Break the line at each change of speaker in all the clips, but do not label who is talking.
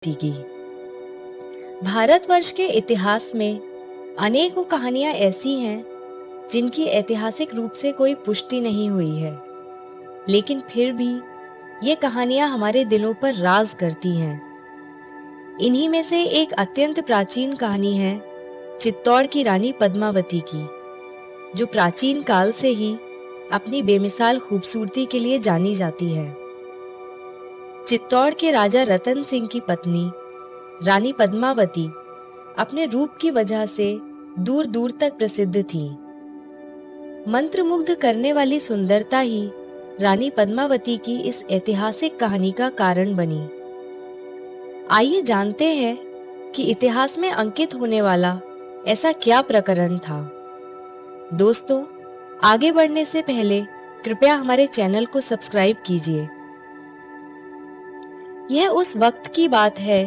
थी की। भारतवर्ष के इतिहास में अनेकों कहानियां ऐसी हैं जिनकी ऐतिहासिक रूप से कोई पुष्टि नहीं हुई है, लेकिन फिर भी ये कहानियां हमारे दिलों पर राज करती हैं। इन्हीं में से एक अत्यंत प्राचीन कहानी है चित्तौड़ की रानी पद्मावती की, जो प्राचीन काल से ही अपनी बेमिसाल खूबसूरती के लिए जानी जाती है। चित्तौड़ के राजा रतन सिंह की पत्नी रानी पद्मावती अपने रूप की वजह से दूर दूर तक प्रसिद्ध थी। मंत्रमुग्ध करने वाली सुंदरता ही रानी पद्मावती की इस ऐतिहासिक कहानी का कारण बनी। आइए जानते हैं कि इतिहास में अंकित होने वाला ऐसा क्या प्रकरण था। दोस्तों, आगे बढ़ने से पहले कृपया हमारे चैनल को सब्सक्राइब कीजिए। यह उस वक्त की बात है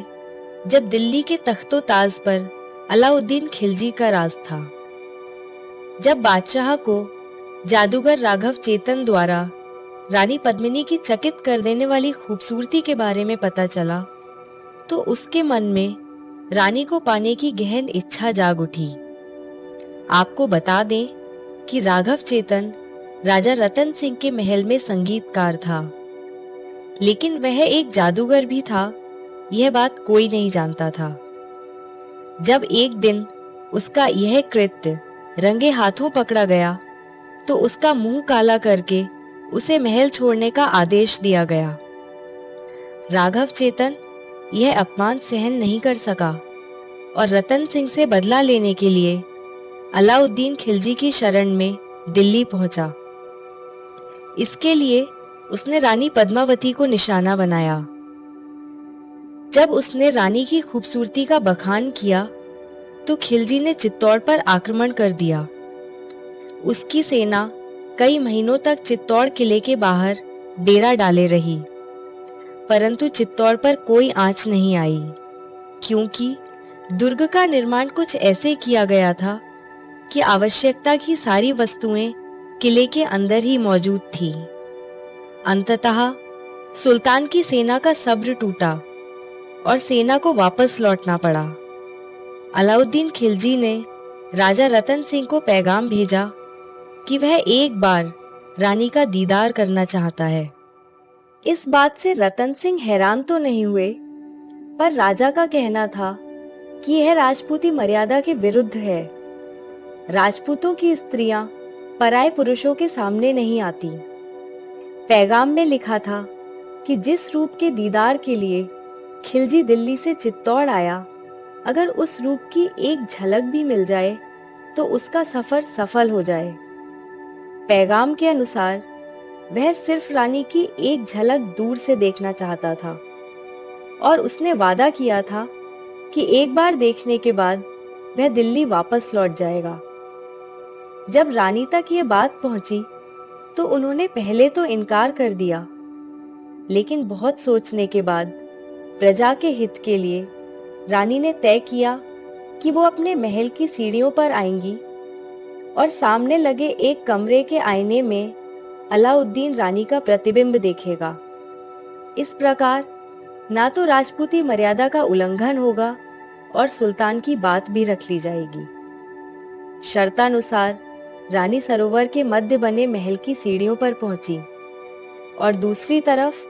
जब दिल्ली के तख्तो ताज पर अलाउद्दीन खिलजी का राज था। जब बादशाह को जादूगर राघव चेतन द्वारा रानी पद्मिनी की चकित कर देने वाली खूबसूरती के बारे में पता चला, तो उसके मन में रानी को पाने की गहन इच्छा जाग उठी। आपको बता दें कि राघव चेतन राजा रतन सिंह के महल में संगीतकार था, लेकिन वह एक जादूगर भी था, यह बात कोई नहीं जानता था। जब एक दिन उसका यह कृत्य रंगे हाथों पकड़ा गया, तो उसका मुंह काला करके उसे महल छोड़ने का आदेश दिया गया। राघव चेतन यह अपमान सहन नहीं कर सका और रतन सिंह से बदला लेने के लिए अलाउद्दीन खिलजी की शरण में दिल्ली पहुंचा। इसके लिए उसने रानी पद्मावती को निशाना बनाया। जब उसने रानी की खूबसूरती का बखान किया, तो खिलजी ने चित्तौड़ पर आक्रमण कर दिया। उसकी सेना कई महीनों तक चित्तौड़ किले के बाहर डेरा डाले रही, परंतु चित्तौड़ पर कोई आंच नहीं आई, क्योंकि दुर्ग का निर्माण कुछ ऐसे किया गया था कि आवश्यकता की सारी वस्तुएं किले के अंदर ही मौजूद थी। अंततः सुल्तान की सेना का सब्र टूटा और सेना को वापस लौटना पड़ा। अलाउद्दीन खिलजी ने राजा रतन सिंह को पैगाम भेजा कि वह एक बार रानी का दीदार करना चाहता है। इस बात से रतन सिंह हैरान तो नहीं हुए, पर राजा का कहना था कि यह राजपूती मर्यादा के विरुद्ध है। राजपूतों की स्त्रियां पराये पुरुषों के सामने नहीं आती। पैगाम में लिखा था कि जिस रूप के दीदार के लिए खिलजी दिल्ली से चित्तौड़ आया, अगर उस रूप की एक झलक भी मिल जाए तो उसका सफर सफल हो जाए। पैगाम के अनुसार वह सिर्फ रानी की एक झलक दूर से देखना चाहता था और उसने वादा किया था कि एक बार देखने के बाद वह दिल्ली वापस लौट जाएगा। जब रानी तक ये बात पहुंची, तो उन्होंने पहले तो इनकार कर दिया, लेकिन बहुत सोचने के बाद प्रजा के हित के लिए रानी ने तय किया कि वो अपने महल की सीढ़ियों पर आएंगी और सामने लगे एक कमरे के आईने में अलाउद्दीन रानी का प्रतिबिंब देखेगा। इस प्रकार ना तो राजपूती मर्यादा का उल्लंघन होगा और सुल्तान की बात भी रख ली जाएगी। शर्तानुसार रानी सरोवर के मध्य बने महल की सीढ़ियों पर पहुंची और दूसरी तरफ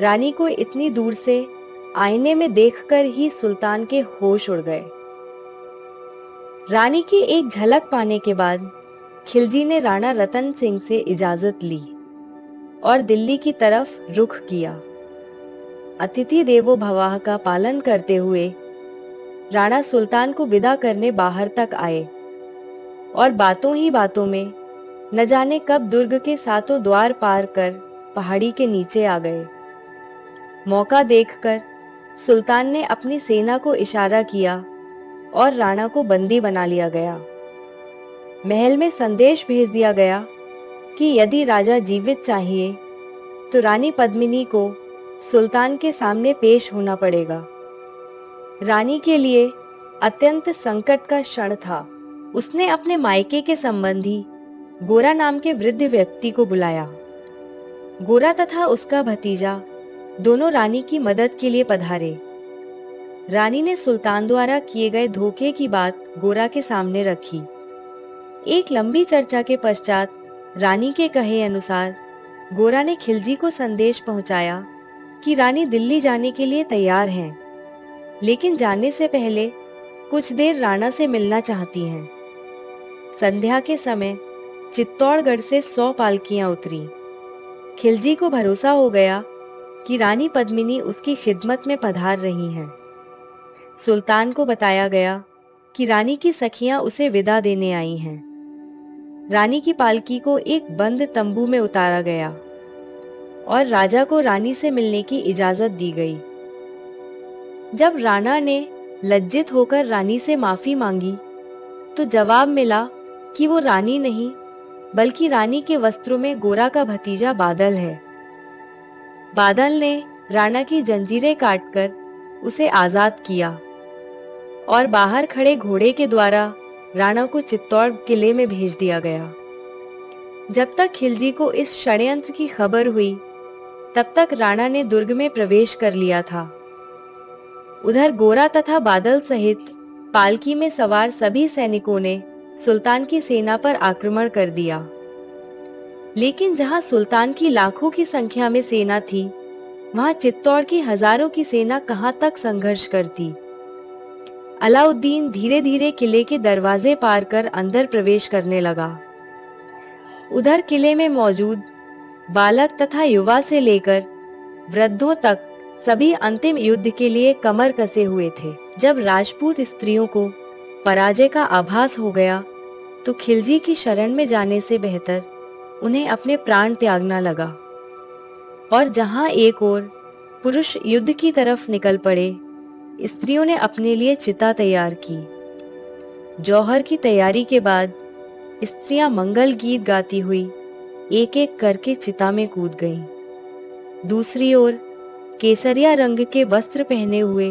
रानी को इतनी दूर से आईने में देखकर ही सुल्तान के होश उड़ गए। रानी की एक झलक पाने के बाद खिलजी ने राणा रतन सिंह से इजाजत ली और दिल्ली की तरफ रुख किया। अतिथि देवो भवः का पालन करते हुए राणा सुल्तान को विदा करने बाहर तक आए और बातों ही बातों में न जाने कब दुर्ग के सातों द्वार पार कर पहाड़ी के नीचे आ गए। मौका देखकर सुल्तान ने अपनी सेना को इशारा किया और राणा को बंदी बना लिया गया। महल में संदेश भेज दिया गया कि यदि राजा जीवित चाहिए तो रानी पद्मिनी को सुल्तान के सामने पेश होना पड़ेगा। रानी के लिए अत्यंत संकट का क्षण था। उसने अपने मायके के संबंधी गोरा नाम के वृद्ध व्यक्ति को बुलाया। गोरा तथा उसका भतीजा दोनों रानी की मदद के लिए पधारे। रानी ने सुल्तान द्वारा किए गए धोखे की बात गोरा के सामने रखी। एक लंबी चर्चा के पश्चात रानी के कहे अनुसार गोरा ने खिलजी को संदेश पहुंचाया कि रानी दिल्ली जाने के लिए तैयार हैं, लेकिन जाने से पहले कुछ देर राणा से मिलना चाहती हैं। संध्या के समय चित्तौड़गढ़ से 100 पालकियां उतरी। खिलजी को भरोसा हो गया कि रानी पद्मिनी उसकी खिदमत में पधार रही हैं। सुल्तान को बताया गया कि रानी की सखियां उसे विदा देने आई हैं। रानी की पालकी को एक बंद तंबू में उतारा गया और राजा को रानी से मिलने की इजाजत दी गई। जब राणा ने लज्जित होकर रानी से माफी मांगी तो जवाब मिला कि वो रानी नहीं बल्कि रानी के वस्त्रों में गोरा का भतीजा बादल है। बादल ने राणा की जंजीरें काटकर उसे आजाद किया और बाहर खड़े घोड़े के द्वारा राणा को चित्तौड़ किले में भेज दिया गया। जब तक खिलजी को इस षड्यंत्र की खबर हुई तब तक राणा ने दुर्ग में प्रवेश कर लिया था। उधर गोरा तथा बादल सहित पालकी में सवार सभी सैनिकों ने सुल्तान की सेना पर आक्रमण कर दिया। लेकिन जहां सुल्तान की लाखों की संख्या में सेना थी, वहां चित्तौड़ की हजारों की सेना कहां तक संघर्ष करती। अलाउद्दीन धीरे धीरे किले के दरवाजे पार कर अंदर प्रवेश करने लगा। उधर किले में मौजूद बालक तथा युवा से लेकर वृद्धों तक सभी अंतिम युद्ध के लिए कमर कसे हुए थे। जब राजपूत स्त्रियों को पराजय का आभास हो गया तो खिलजी की शरण में जाने से बेहतर उन्हें अपने प्राण त्यागना लगा। और जहां एक ओर पुरुष युद्ध की तरफ निकल पड़े, स्त्रियों ने अपने लिए चिता तैयार की। जौहर की तैयारी के बाद स्त्रियां मंगल गीत गाती हुई एक एक करके चिता में कूद गईं। दूसरी ओर केसरिया रंग के वस्त्र पहने हुए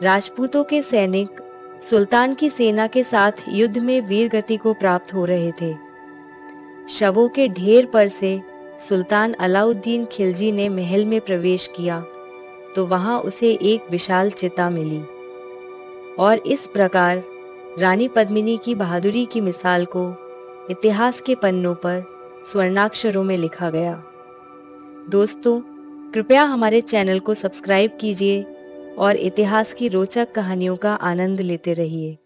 राजपूतों के सैनिक सुल्तान की सेना के साथ युद्ध में वीरगति को प्राप्त हो रहे थे। शवों के ढेर पर से सुल्तान अलाउद्दीन खिलजी ने महल में प्रवेश किया तो वहां उसे एक विशाल चिता मिली और इस प्रकार रानी पद्मिनी की बहादुरी की मिसाल को इतिहास के पन्नों पर स्वर्णाक्षरों में लिखा गया। दोस्तों, कृपया हमारे चैनल को सब्सक्राइब कीजिए और इतिहास की रोचक कहानियों का आनंद लेते रहिए।